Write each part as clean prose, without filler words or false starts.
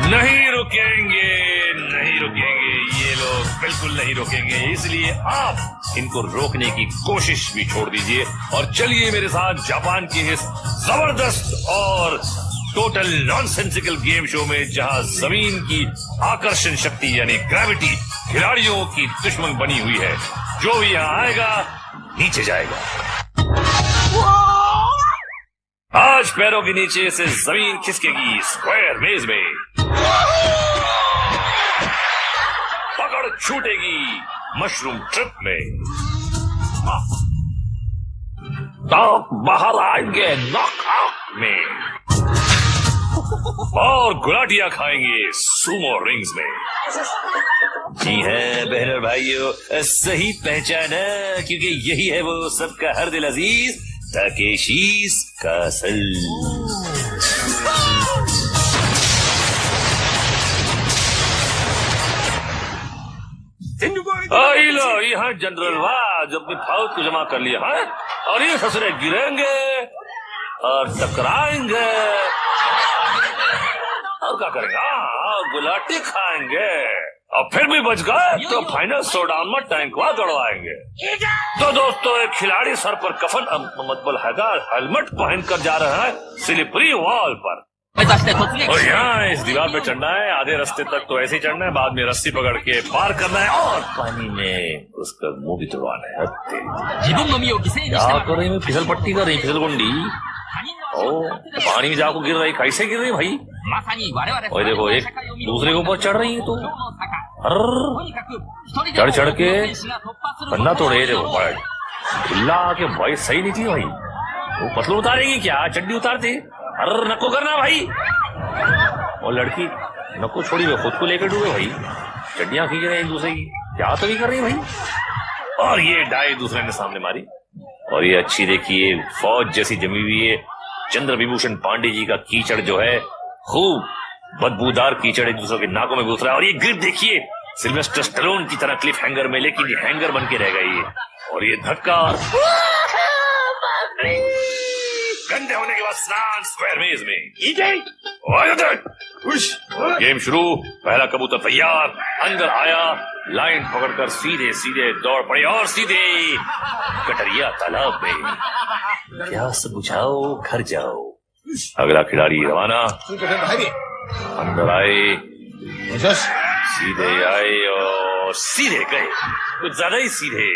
नहीं रुकेंगे, नहीं रुकेंगे, ये लोग बिल्कुल नहीं रुकेंगे। इसलिए आप इनको रोकने की कोशिश भी छोड़ दीजिए और चलिए मेरे साथ जापान की इस जबरदस्त और टोटल नॉनसेंसिकल गेम शो में, जहां जमीन की आकर्षण शक्ति यानी ग्रेविटी खिलाड़ियों की दुश्मन बनी हुई है। जो भी यहाँ आएगा नीचे जाएगा। आज पैरों के नीचे से जमीन खिसकेगी स्क्वायर मेज में, पकड़ छूटेगी मशरूम ट्रिप में, दांत बाहर आएंगे नॉकआउट में और गुलाटियां खाएंगे सुमो रिंग्स में। जी है बहनों भाइयों, सही पहचाना, क्योंकि यही है वो सबका हर दिल अजीज ताकेशीस कासल। लो यहाँ जनरल वाज अपनी फौज को जमा कर लिया है और ये ससुरे गिरेंगे और टकराएंगे और क्या करेंगे, गुलाटी खाएंगे और फिर भी बच गए तो फाइनल शोडाउन में टैंकवा दौड़वाएंगे। तो दोस्तों, एक खिलाड़ी सर पर कफन मतलब हेलमेट पहनकर जा रहा है स्लिपरी वॉल पर, और यहाँ इस दीवार पे चढ़ना है। आधे रास्ते तक तो ऐसे ही चढ़ना है, बाद में रस्सी पकड़ के पार करना है और पानी में उसका मुंह भी तोड़वाना है। क्या कर रही है, फिसल पट्टी कर रही, फिसल गुंडी। ओ पानी में जाकर गिर रही, कैसे गिर रही भाई? और देखो एक दूसरे के ऊपर चढ़ रही है, तो चढ़ चढ़ के पन्ना तोड़े। देखो खुला के भाई सही निकली भाई। वो पतलू उतारेगी क्या, चड्डी उतारती? अरे नको करना भाई। और लड़की नको छोड़ी हुई खुद को लेकर डूबे भाई, चड्डियां खींच रहे हैं एक दूसरे की, क्या तो नहीं कर रही भाई। और ये डाई दूसरे ने सामने मारी, और ये अच्छी देखिए फौज जैसी जमी हुई है। चंद्र विभूषण पांडे जी का कीचड़ जो है, खूब बदबूदार कीचड़ एक दूसरे के नाकों में घुस रहा है। और ये ग्रिप देखिए सिल्वेस्टर स्टैलोन की तरह क्लिफ हैंगर में, लेकिन ये हैंगर बन के रह गई है। और ये धक्का गंदे होने के बाद स्नान स्क्वायर मेज में। गेम शुरू, पहला कबूतर तैयार, अंदर आया, लाइन पकड़कर सीधे सीधे दौड़ पड़े और सीधे कटरिया तालाब में। प्यास बुझाओ घर जाओ। अगला खिलाड़ी रवाना, अंदर आए, सीधे आए और सीधे गए, कुछ ज्यादा ही सीधे।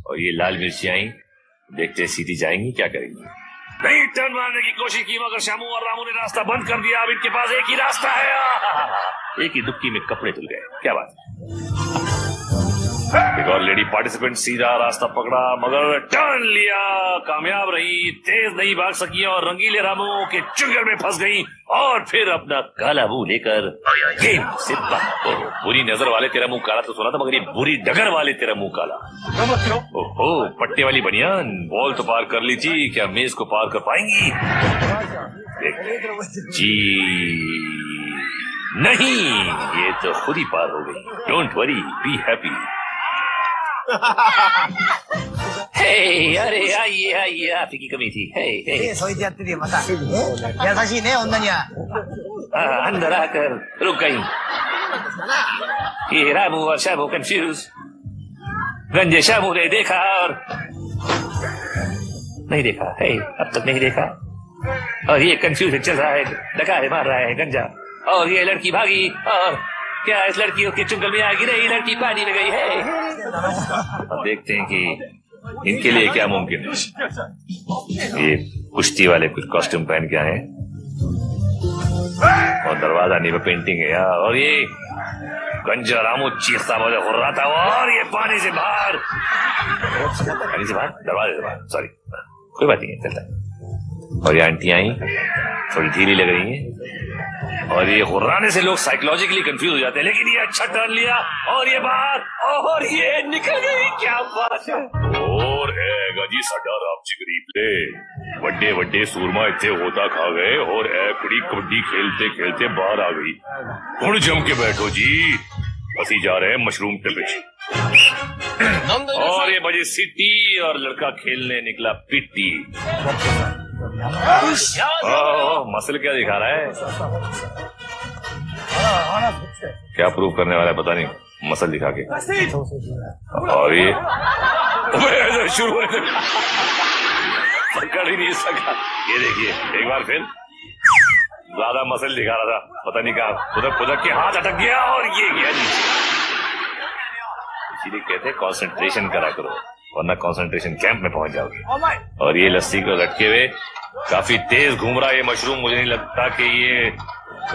और ये लाल मिर्चियां देखते सीधी जाएंगी, क्या करेंगी? नहीं, टर्न मारने की कोशिश की मगर शामू और रामू ने रास्ता बंद कर दिया। अब इनके पास एक ही रास्ता है। एक ही दुक्की में कपड़े धुल गए, क्या बात है। एक और लेडी पार्टिसिपेंट सीधा रास्ता पकड़ा मगर टर्न लिया, कामयाब रही, तेज नहीं भाग सकी और रंगीले रामू के चुंगल में फंस गई और फिर अपना काला मुंह लेकर गेम से बाहर। बुरी नजर वाले तेरा मुंह काला तो सुना था, मगर ये बुरी डगर वाले तेरा मुंह काला। ओहो, पट्टे वाली बनियान, बॉल तो पार कर ली थी, क्या मेज को पार कर पाएंगी? जी नहीं, ये तो खुद ही पार हो गई। Don't worry, be happy. Hey, अरे आइए आइए, आप ही की कमी थी। अंदर आकर रुक गई। ये रामू और शामू कंफ्यूज। गंजे शामू ने देखा और नहीं देखा, है अब तक नहीं देखा, और ये कंफ्यूजन चल रहा है, डकारे मार रहा है गंजा। और ये लड़की भागी और क्या इस लड़कियों के चुंगल में आगी नहीं, लड़की पानी में गई है। अब देखते हैं कि इनके लिए क्या मुमकिन है। ये कुश्ती वाले कुछ कॉस्ट्यूम पहन के आए और दरवाजा नहीं पे पेंटिंग है यार। और ये गंजा रामू चीखता मुझे हो रहा था और ये पानी से बाहर, दरवाजे से बाहर, सॉरी कोई बात नहीं है, चलता है। और ये आंटी आई थोड़ी धीरे लग रही है और ये हुर्राने से लोग साइकोलॉजिकली कंफ्यूज हो जाते हैं, लेकिन ये अच्छा टर्न लिया और ये बाहर और ये निकल गई, क्या बात है। और है गाजी साडा रामची गरीब ले बड़े बड़े सूरमा इतने होता खा गए और है कुड़ी कबड्डी खेलते खेलते बाहर आ गई। हुण जम के बैठो जी, असी जा रहे हैं मशरूम टिपिश। और ये बजे सिटी और लड़का खेलने निकला पिट्टी। मसल क्या दिखा रहा है? क्या प्रूव करने वाला है पता नहीं, मसल दिखा के। और ये शुरू होने से पकड़ ही नहीं सका। ये देखिए एक बार फिर ज्यादा मसल दिखा रहा था, पता नहीं कहा खुदक के हाथ अटक गया और ये गया नीचे। इसीलिए कहते हैं कंसंट्रेशन करा करो, वरना कंसंट्रेशन कैंप में पहुंच जाओगे। और ये लस्सी को लटके हुए काफी तेज घूम रहा है ये मशरूम, मुझे नहीं लगता कि ये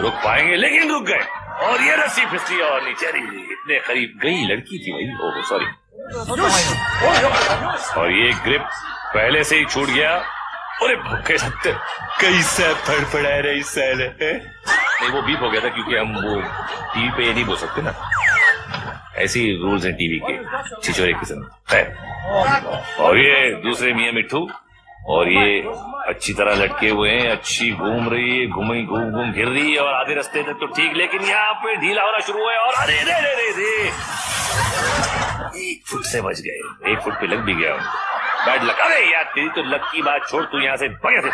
रुक पाएंगे, लेकिन रुक गए। और ये रस्सी फिसली और नीचे इतने करीब गई, लड़की थी भाई, ओह सॉरी। और ये ग्रिप पहले से ही छूट गया। अरे भूखे सत्य कैसे फड़फड़ा रही साले। नहीं वो बीप हो गया था क्योंकि हम वो टीवी पे ये नहीं बोल सकते ना, ऐसे ही रूल्स हैं टीवी के, छिछोरे किस्म। खैर, और ये दूसरे मियां मिट्ठू, और ये अच्छी तरह लटके हुए हैं, अच्छी घूम रही है, घूम घिर रही है, और आधे रास्ते तक तो ठीक, लेकिन यहाँ पे ढीला होना शुरू हुआ है। और अरे रे रे रे रे 1 फुट से बच गए, 1 फुट पे लग भी गया उनको। Bad luck. अरे यार तेरी तो लक की बात छोड़, तू यहाँ से बढ़िया से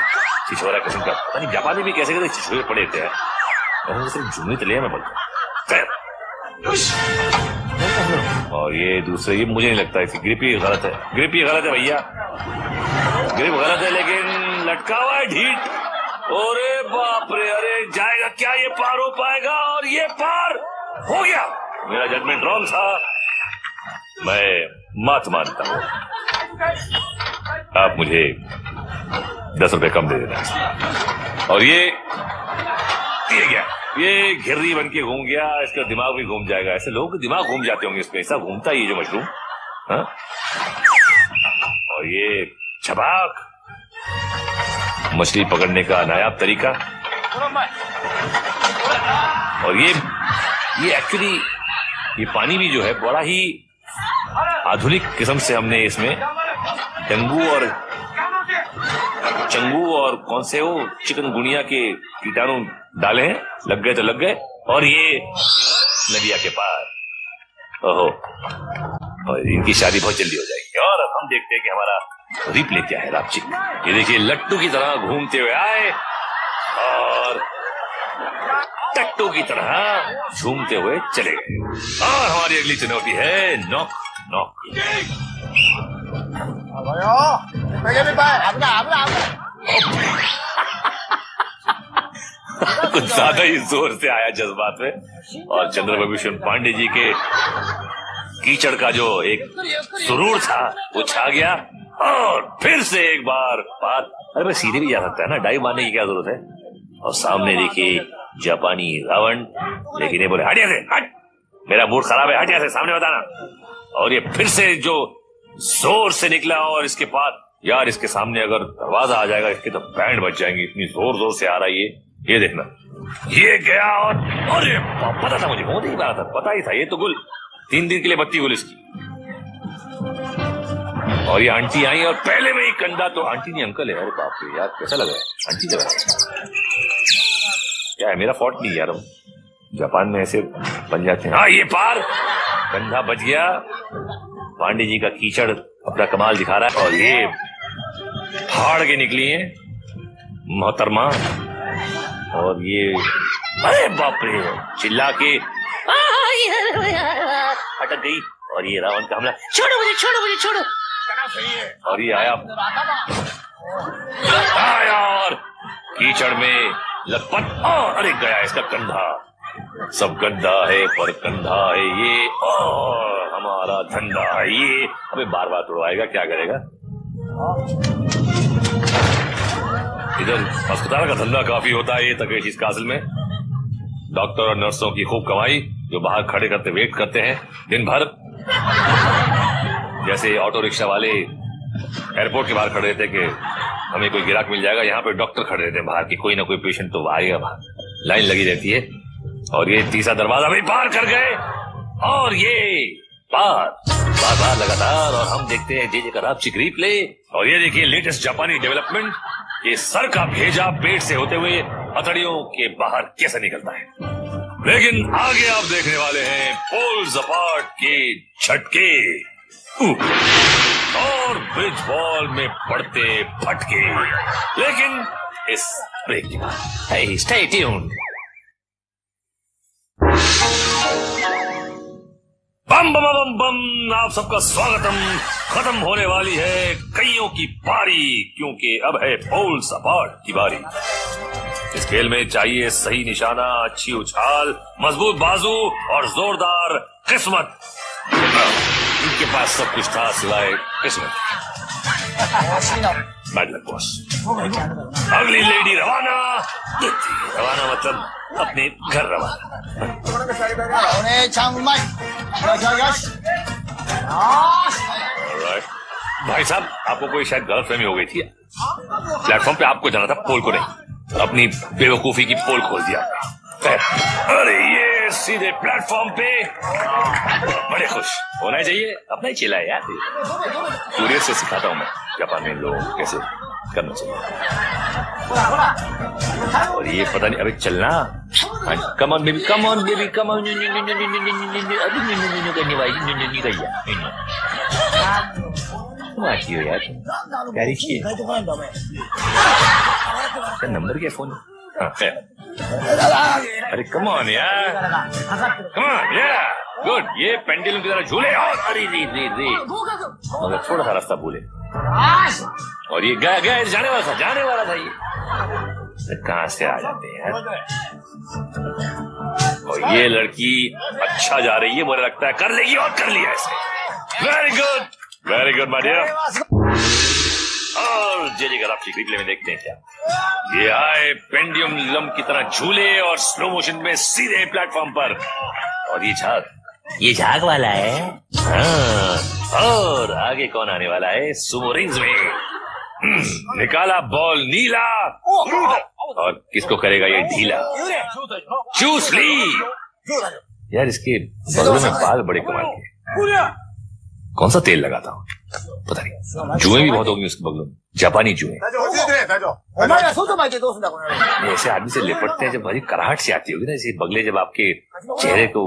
छिछोरा किस्म का, पता नहीं जापानी भी कैसे छिछोरे पड़े थे यार, सिर्फ झूमी तो लिया मैं बोलता। और ये दूसरे, ये मुझे नहीं लगता इसकी ग्रिप ही गलत है, ग्रिप ही गलत है भैया, ग्रिप गलत है, लेकिन लटका हुआ है ढीठ। अरे बाप रे, अरे जाएगा क्या ये, पार हो पाएगा? और ये पार हो गया। मेरा जजमेंट रॉन्ग था, मैं मात मानता हूं। आप मुझे 10 रुपए कम दे देना। और ये गया, ये घिर्री बन के घूम गया, इसका दिमाग भी घूम जाएगा। ऐसे लोगों के दिमाग घूम जाते होंगे, इसमें ऐसा घूमता ही जो मशरूम। हाँ? और ये छपाक, मछली पकड़ने का नायाब तरीका। और ये एक्चुअली ये पानी भी जो है बड़ा ही आधुनिक किस्म से हमने इसमें डेंगू और चंगू और कौन से वो चिकनगुनिया के कीटाणु डाले हैं, लग गए तो लग गए। और ये नदिया के पार, ओहो, और इनकी शादी बहुत जल्दी हो जाएगी। और हम देखते हैं कि हमारा रिप्ले क्या है रापचिक। ये देखिए लट्टू की तरह घूमते हुए आए और टट्टू की तरह झूमते हुए चले गए। और हमारी अगली चुनौती है नॉक नॉक। कुछ ज्यादा ही जोर से आया जज्बात में, और चंद्रभूषण पांडे जी के कीचड़ का जो एक सुरूर था वो छा गया। और फिर से एक बार बात, अरे मैं सीधे भी जा सकता है ना, डाइव मारने की क्या जरूरत है। और सामने देखिए जापानी रावण, लेकिन ये बोले हट यहाँ से, हट, मेरा मूड खराब है, हट यहाँ से, सामने बताना। और ये फिर से जो जोर से निकला, और इसके बाद यार इसके सामने अगर दरवाजा आ जाएगा इसके तो बैंड बच जाएंगे, इतनी जोर जोर से आ रहा है ये देखना। ये गया और अरे पता था मुझे, बहुत ही बात था, पता ही था, ये तो गुल 3 दिन के लिए बत्ती गुल इसकी। और ये आंटी आई और पहले में ही कंधा, तो आंटी नहीं अंकल है। अरे बाप रे यार कैसा लग रहा है, आंटी लग रहा है क्या है, मेरा फॉल्ट नहीं यार, जापान में ऐसे बन जाते हैं। हाँ ये पार, कंधा बच गया, पांडे जी का कीचड़ अपना कमाल दिखा रहा है। और ये फाड़ के निकली है मोहतरमा, और ये अरे बाप रे चिल्ला के अटक गई। और ये रावण का हमला, छोड़ो मुझे, छोड़ो मुझे, छोड़ो। और ये आया और कीचड़ में लपट, और अरे गया इसका कंधा। सब गंदा है पर कंधा है ये, और हमारा धंधा है ये। अबे बार बार तोड़वाएगा, क्या करेगा। इधर अस्पताल का धंधा काफी होता है ये तकेश कासिल में, डॉक्टर और नर्सों की खूब कमाई, जो बाहर खड़े करते वेट करते हैं दिन भर। जैसे ऑटो रिक्शा वाले एयरपोर्ट के बाहर खड़े रहते कि हमें कोई गिराक मिल जाएगा, यहाँ पे डॉक्टर खड़े रहते हैं बाहर की, कोई ना कोई पेशेंट तो आएगा बाहर, लाइन लगी रहती है। और ये तीसरा दरवाजा भी पार कर गए, और ये पार बार लगातार। और हम देखते हैं जे का रापचिक रिप्ले। और ये देखिए लेटेस्ट जापानी डेवलपमेंट, ये सर का भेजा पेट से होते हुए हथड़ियों के बाहर कैसे निकलता है। लेकिन आगे आप देखने वाले हैं पोल्स अपार्ट के झटके और ब्रिज वॉल में पड़ते फटके। लेकिन इस ब्रेक के बाद। Hey, stay tuned. बम बम बम बम, आप सबका स्वागतम। खत्म होने वाली है कईयों की पारी, क्योंकि अब है पोल सपाट की बारी। इस खेल में चाहिए सही निशाना, अच्छी उछाल, मजबूत बाजू और जोरदार किस्मत। इनके पास सब कुछ था सिवाय किस्मत। Bad luck boss. अगली लेडी रवाना। रवाना मतलब अपने घर रवाना। भाई साहब, आपको कोई शायद गलतफहमी हो गई थी। प्लेटफॉर्म पे आपको जाना था, पोल को नहीं। अपनी बेवकूफी की पोल खोल दिया। अरे ये सीधे प्लेटफॉर्म पे। बड़े खुश होना चाहिए, अपना ही चिल्ला यार। कुरियर से सिखाता हूँ मैं जापान में लोग कैसे करना चाहिए। और ये पता नहीं, अबे चलना। Come on baby, come on baby, come on. करने वाली आती हो यार, नंबर क्या फोन? अरे कम ऑन यार, कम ऑन यार, गुड। ये पेंडुलम की तरह झूले। और अरे रे रे रे, मगर थोड़ा सा रास्ता भूले। और ये गया जाने वाला था ये। कहां से आ जाते हैं यार। और ये लड़की अच्छा जा रही है, मुझे लगता है कर लेगी, और कर लिया इसे। Very good my dear. और जेली का आपकी रिप्ले में देखते हैं क्या। ये आए पेंडुलम की तरह झूले और स्लो मोशन में सीधे प्लेटफॉर्म पर। और ये झाग वाला है। हाँ, और आगे कौन आने वाला है सुमो रिंग्स में। निकाला बॉल नीला, और किसको करेगा ये ढीला। चूस ली। यार इसके बगलों में बाल बड़े कमाल के। कौन सा तेल लगाता हूँ पता नहीं। जुएं भी बहुत होंगी उसके बगलों में, जापानी जुएं। ऐसे आदमी से लिपटते हैं जब भारी कराहट से आती होगी ना, ऐसे बगले जब आपके चेहरे को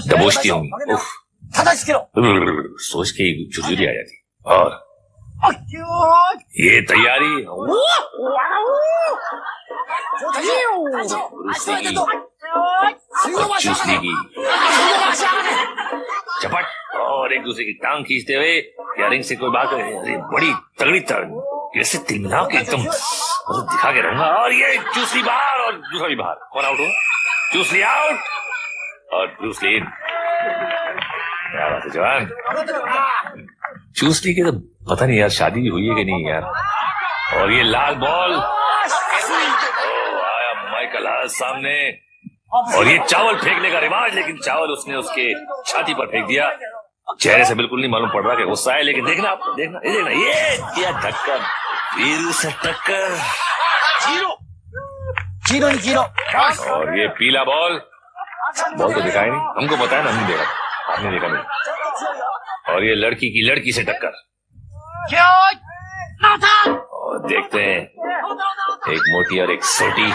दबोचती होंगी, उफ, सोच के ही झुरझुरी आ जाती। और ये तैयारी चूसने की चपट, और एक दूसरे की टांग खींचते हुए या रिंग से कोई बात करे। अरे बड़ी तगड़ी ऐसे तिलमिला के एकदम दिखा के रहूंगा। और ये चूस ली बाहर, और दूसरा भी बाहर। कौन आउट हुआ? चूस ली आउट, और चूस ली इन। क्या बात है जवान। चूस ली के तो पता नहीं यार शादी भी हुई है कि नहीं यार। और ये लाल बॉल, आया माइकल हास सामने। और ये चावल फेंकने का रिवाज, लेकिन चावल उसने उसके छाती पर फेंक दिया। चेहरे से बिल्कुल नहीं मालूम पड़ रहा कि गुस्सा है, लेकिन देखना आप, देखना ये क्या टक्कर, वीरू से टक्कर। जीरो। और ये पीला बॉल तो दिखाई नहीं, हमको पता है ना, हमने देखा, आपने देखा नहीं। और ये लड़की की लड़की से टक्कर। और देखते हैं एक मोटी और एक सोटी।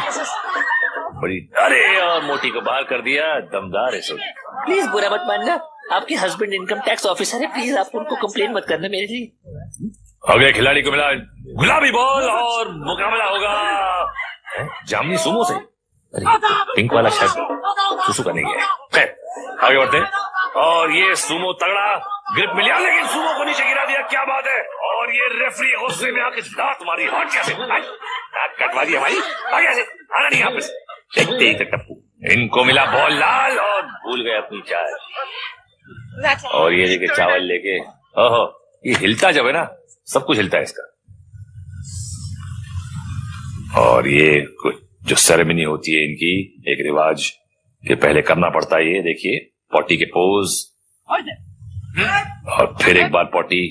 बड़ी, अरे और मोटी को बाहर कर दिया, दमदार है सोटी। प्लीज बुरा मत मानना, आपके हस्बैंड इनकम टैक्स ऑफिसर है, प्लीज आप उनको कंप्लेन मत करना मेरे लिए। अगले खिलाड़ी को मिला गुलाबी बॉल, और मुकाबला होगा जामनी सुमो से। अरे पिंक वाला शर्ट सुसु करने गया। खैर आगे बढ़ते हैं। और ये सुमो तगड़ा ग्रिप मिल गया, लेकिन सुमो को नीचे गिरा दिया। क्या बात है। और ये रेफरी गुस्से में आके दांत मारी। हट कैसे, कटवा दी हमारी, आगे से आना नहीं यहाँ पे। देखते ही तक टप्पू, इनको मिला बॉल लाल, और भूल गए अपनी चाय। और ये लेके चावल लेके, ओहो ये हिलता जब है ना, सब कुछ हिलता है इसका। और ये कुछ जो सेरेमनी होती है इनकी, एक रिवाज के पहले करना पड़ता है। ये देखिए पॉटी के पोज, और फिर एक बार पॉटी,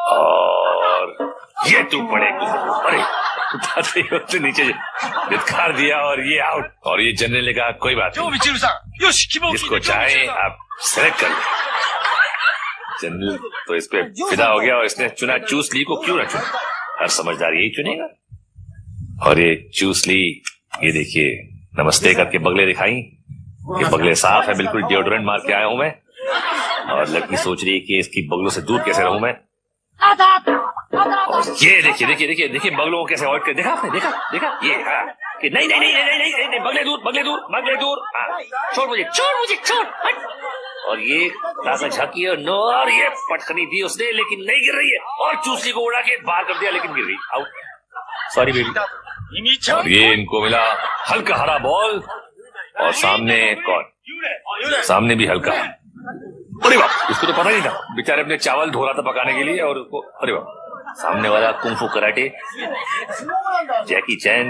और ये तू पड़े। अरे तो नीचे धिक्कार दिया, और ये आउट। और ये जनरल ने कहा कोई बात नहीं, जिसको चाहे आप सेलेक्ट कर ले। जनरल तो इस पे फिदा हो गया, और इसने चुना चूस ली को। क्यों ना चुना, हर समझदार यही चुनेगा। और ये चूस ली, ये देखिए नमस्ते करके बगले दिखाई। ये बगले साफ है, बिल्कुल डिओड्रेंट मार के आया हूं मैं। और लड़की सोच रही है कि इसकी बगलों से दूर कैसे रहूं मैं। ये देखिए देखिए देखिए देखिए बगलों को कैसे अवॉइड कर, देखा आपने, देखा देखा ये, हाँ कि नहीं नहीं नहीं नहीं नहीं नहीं, नहीं बगले दूर बगले दूर बगले दूर, हाँ छोड़ मुझे छोड़ हट। और ये ताजा झाकी और नो, और ये पटखनी दी उसने लेकिन नहीं गिर रही है, और चूसनी को उड़ा के बाहर कर दिया लेकिन गिर गई, आउट, सॉरी बेबी। और ये इनको मिला हल्का हरा बॉल, और सामने कौन, सामने भी हल्का, अरे बाप, इसको तो पता नहीं था, बेचारे अपने चावल धो रहा था पकाने के लिए, और उसको अरे बाप, सामने वाला कुंफू कराटे जैकी चैन,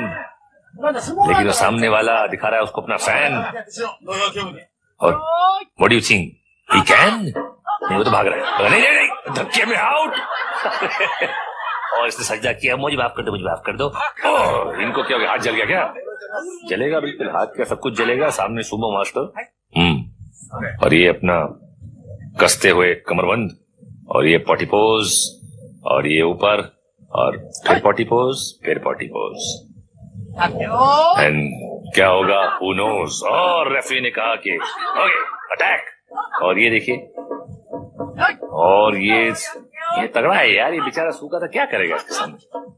लेकिन वो सामने वाला दिखा रहा है उसको अपना फैन। और what do you think he can, नहीं वो तो भाग रहा है, नहीं नहीं नहीं धक्के में आउट। और इसने सज्जा किया, मुझे माफ कर दो मुझे माफ कर दो। ओह, इनको क्या हो गया, हाथ जल गया क्या, जलेगा बिल्कुल, हाथ क्या सब कुछ जलेगा, सामने सुमो मास्टर। और ये अपना कसते हुए कमरबंद, और ये पॉटी पोज, और ये ऊपर, और फिर पॉटी पोज, फिर पॉटी पोज, एंड क्या होगा हू नोज। और रेफरी ने कहा कि ओके अटैक, और ये देखिए, और ये तगड़ा है यार, ये बेचारा सूखा था, क्या करेगा इसके सामने,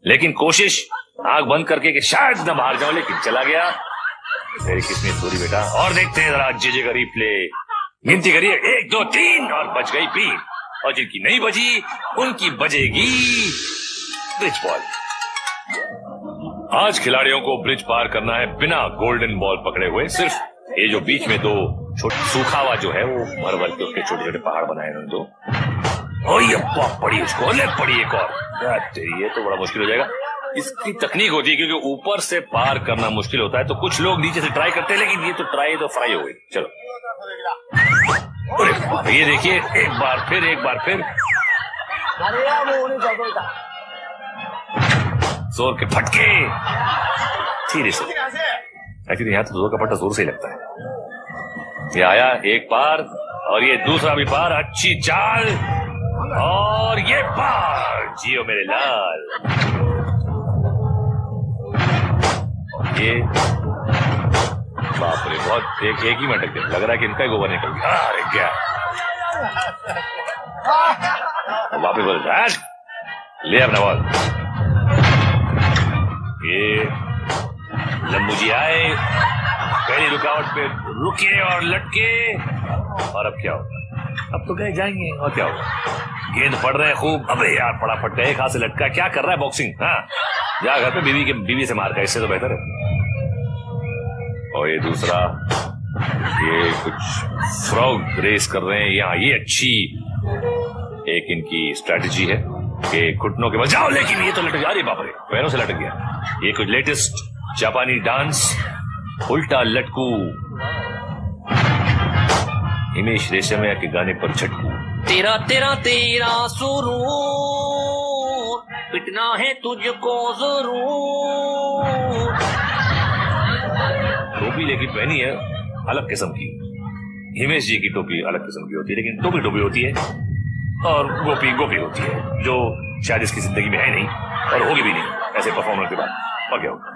लेकिन कोशिश आंख बंद करके कि शायद न बाहर जाऊं, लेकिन चला गया। मेरी किस्मत पूरी बेटा। और देखते हैं जरा जे का रिप्ले, गिनती करिए 1 2 3, और बच गई 3, और जिनकी नहीं बची उनकी बजेगी ब्रिज बॉल। आज खिलाड़ियों को ब्रिज पार करना है बिना गोल्डन बॉल पकड़े हुए, सिर्फ ये जो बीच में दो सूखा हुआ जो है वो भर भर के उसके छोटे छोटे पहाड़ बनाए उन्होंने दो। और ये पड़ी उसको, अलग पड़ी एक और, ये तो बड़ा मुश्किल हो जाएगा। इसकी तकनीक होती है क्योंकि ऊपर से पार करना मुश्किल होता है, तो कुछ लोग नीचे से ट्राई करते हैं, लेकिन ये तो ट्राई तो फ्राई हो गई। चलो ये देखिए, एक बार फिर जोर के फटके, धीरे से, एक्चुअली यहाँ तो जोर का फटका जोर से ही लगता है। ये आया एक पार, और ये दूसरा भी पार, अच्छी चाल, और ये पार, जियो मेरे लाल। और ये बाप रे, बहुत एक ही में अटक गया, लग रहा है कि इनका ही गोबर निकल गया। अरे क्या वापिस बोल रहा है, ले अपना बॉल। ये लंबू जी आए, पहली रुकावट पे रुके और लटके, और अब क्या होगा, अब तो गए जाएंगे, और क्या होगा, गेंद पड़ रहे हैं खूब। अबे यार पड़ा फटका, एक हाथ से लटका, क्या कर रहा है बॉक्सिंग, हाँ जा घर पे बीवी से मार का, इससे तो बेहतर है। और ये दूसरा, ये कुछ फ्रॉग रेस कर रहे हैं यहाँ, ये अच्छी एक इनकी स्ट्रैटेजी है कि घुटनों के बल जाओ, लेकिन ये तो लटक गया, अरे बाप रे, पैरों से लटक गया। ये कुछ लेटेस्ट जापानी डांस, उल्टा लटकू, हिमेश रेशमिया के गाने पर झटकू। तेरा तेरा तेरा सुरूर, पिटना है तुझको जरूर। टोपी लेकिन पहनी है अलग किस्म की, हिमेश जी की टोपी अलग किस्म की होती है, लेकिन टोपी टोपी होती है, और गोपी गोपी होती है, जो शायद इसकी जिंदगी में है नहीं और होगी भी नहीं ऐसे परफॉर्मर के बाद। और क्या होगा,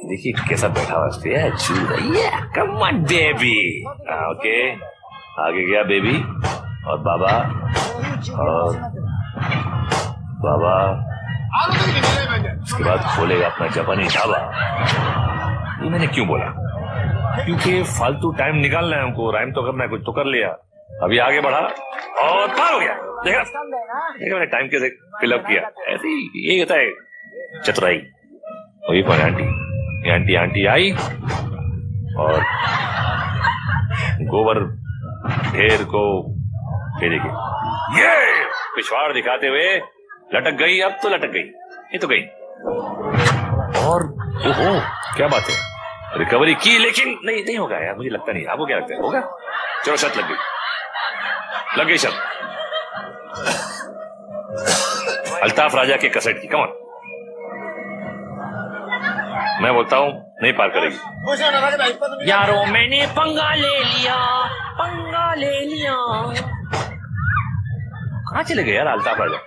देखिए कैसा बैठा हुआ है, कम ऑन बेबी, ओके आगे गया बेबी, और बाबा, और बाबा, उसके बाद खोलेगा अपना जापानी ढाबा। ये मैंने क्यों बोला, क्योंकि फालतू टाइम निकालना है हमको, राइम तो करना है, कुछ तो कर लिया। अभी आगे बढ़ा और पार हो गया, देखा मैंने टाइम कैसे फिलअप किया, ऐसे ही यही होता है चतुराई। और ये कौन आंटी, आंटी आई और गोबर ढेर को ये देखिए, ये पिछवाड़ दिखाते हुए लटक गई, अब तो लटक गई, ये तो गई। और ओहो क्या बात है, रिकवरी की, लेकिन नहीं होगा यार, मुझे लगता नहीं। आपको क्या लगता है, होगा? चलो शर्त लग गई शर्त अल्ताफ राजा के कसट की, कमॉन। मैं बोलता हूं नहीं पार करेगी। यारो मैंने पंगा ले लिया। कहां चले गए यार अल्ताफ राजा?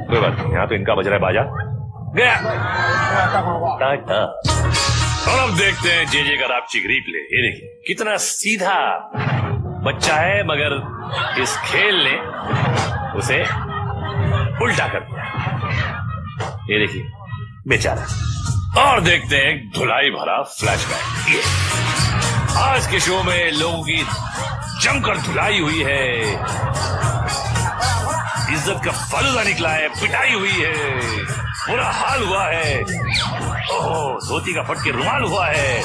कोई बात नहीं, यहाँ तो इनका बज रहा है बाजा, गया टाटा। और अब देखते हैं जे का रापची का रिप्ले। ये देखिए कितना सीधा बच्चा है, मगर इस खेल ने उसे उल्टा कर दिया। ये देखिए बेचारा। और देखते हैं एक धुलाई भरा फ्लैशबैक। ये आज के शो में लोगों की जमकर धुलाई हुई है, इज्जत का फालूदा निकला है, पिटाई हुई है, बुरा हाल हुआ है, ओहो धोती का फट के रुमाल हुआ है,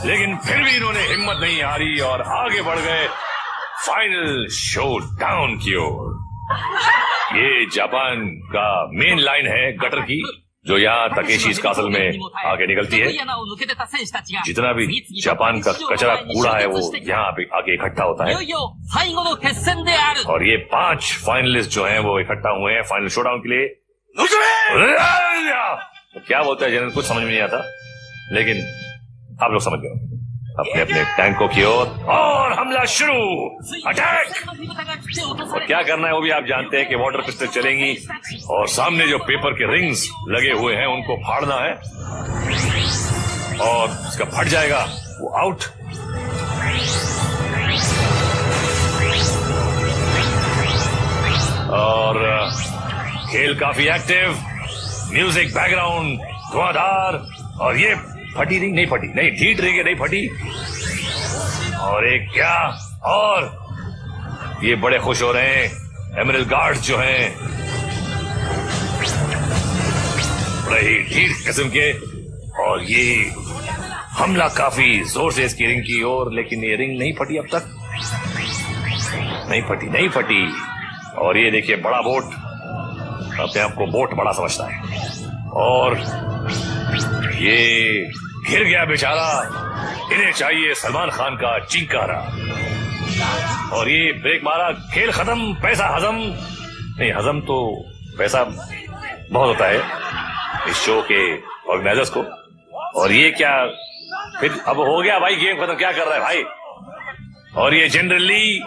लेकिन फिर भी इन्होंने हिम्मत नहीं हारी और आगे बढ़ गए फाइनल शो डाउन की ओर। ये जापान का मेन लाइन है गटर की, जो यहाँ तकेशी कासल में आगे निकलती है। जितना भी जापान का कचरा कूड़ा है वो यहाँ पे आगे इकट्ठा होता है। और ये 5 फाइनलिस्ट जो हैं वो इकट्ठा हुए हैं फाइनल शोडाउन के लिए। तो क्या बोलता है जनरल, कुछ समझ में नहीं आता, लेकिन आप लोग समझ गए। अपने अपने टैंकों की ओर और हमला शुरू, अटैक। और क्या करना है वो भी आप जानते हैं कि वाटर पिस्टल चलेंगी और सामने जो पेपर के रिंग्स लगे हुए हैं उनको फाड़ना है, और इसका फट जाएगा वो आउट। और खेल काफी एक्टिव, म्यूजिक बैकग्राउंड धुआंधार, और ये फटी रिंग नहीं फटी, नहीं ढीठ रिंग नहीं फटी। और एक क्या, और ये बड़े खुश हो रहे हैं एमरल्ड गार्ड्स जो हैं, बड़े ही ढीठ किस्म के। और ये हमला काफी जोर से इसकी रिंग की ओर, लेकिन ये रिंग नहीं फटी अब तक, नहीं फटी। और ये देखिए बड़ा बोट, अपने आप को बोट बड़ा समझता है, और ये गिर गया बेचारा। इन्हें चाहिए सलमान खान का चिंकारा। और ये ब्रेक मारा, खेल खत्म, पैसा हजम नहीं, हजम तो पैसा बहुत होता है इस शो के ऑर्गेनाइजर्स को। और ये क्या फिर अब हो गया भाई, गेम खत्म, क्या कर रहा है भाई। और ये जनरली